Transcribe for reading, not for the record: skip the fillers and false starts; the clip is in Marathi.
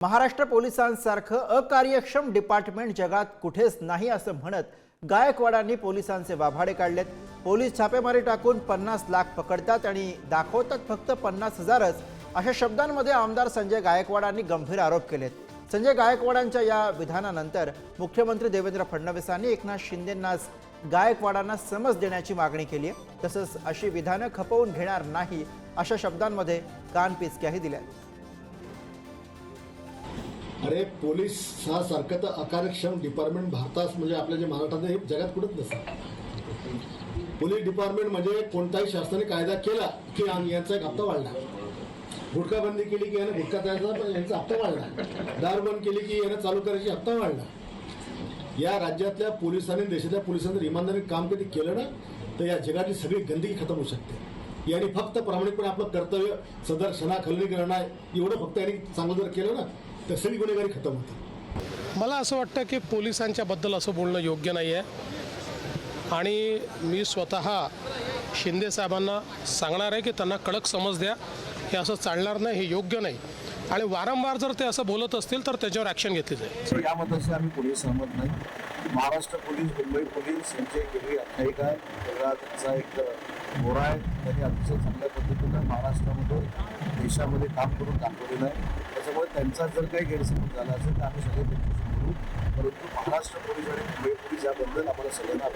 महाराष्ट्र पोलिसांसारखं अकार्यक्षम डिपार्टमेंट जगात कुठेच नाही असं म्हणत गायकवाडांनी पोलिसांचे वाभाडे काढलेत। पोलीस छापेमारी टाकून 50 लाख पकडतात आणि दाखवतात फक्त 50,000च, अशा शब्दांमध्ये आमदार संजय गायकवाडांनी गंभीर आरोप केलेत। संजय गायकवाडांच्या या विधानानंतर मुख्यमंत्री देवेंद्र फडणवीसांनी एकनाथ शिंदेंना गायकवाडांना समज देण्याची मागणी केली आहे। तसंच अशी विधानं खपवून घेणार नाही अशा शब्दांमध्ये कानपिचक्याही दिल्या। अरे पोलीस हा सारखं तर अकार्यक्षम डिपार्टमेंट भारतात म्हणजे आपल्या जे महाराष्ट्रात हे जगात कुठंच नसतं। पोलीस डिपार्टमेंट म्हणजे कोणताही शासनाने कायदा केला की यांचा एक हप्ता वाढला, गुटखा बंदी केली की यानं गुटखा तयार यांचा हप्ता वाढला, दारू बंद केली की यानं चालू करायची हप्ता वाढला। या राज्यातल्या पोलिसांनी देशातल्या पोलिसांनी इमानदारीने काम कधी केलं ना तर या जगातली सगळी गंदगी खतम होऊ शकते। यांनी फक्त प्रामाणिकपणे आपलं कर्तव्य सदर क्षणाखलनी एवढं फक्त यांनी चांगलं जर केलं ना तर सगळी गुन्हेगारी खतम होते। मला असं वाटतं की पोलिसांच्या बद्दल असं बोलणं योग्य नाही आहे आणि मी स्वतः शिंदे साहेबांना सांगणार आहे की त्यांना कडक समज द्या, हे असं चालणार नाही, हे योग्य नाही आणि वारंवार जर ते असं बोलत असतील तर त्याच्यावर ॲक्शन घेतली जाईल। या मताशी आम्ही पोलीस सहमत नाही। महाराष्ट्र पोलीस, मुंबई पोलीस यांची वेगळी आख्यायिका आहे, वेगळा त्यांचा एक मोरा आहे। त्यांनी अतिशय चांगल्या पद्धतीनं महाराष्ट्रामध्ये देशामध्ये काम करून दाखवलेलं आहे। त्याच्यामुळे त्यांचा जर काही गैरसमज झाला असेल तर आम्ही सगळे त्यांच्याशी बोलू, परंतु महाराष्ट्र पोलीस आणि मुंबई पोलीस याबद्दल आम्हाला सगळ्यांना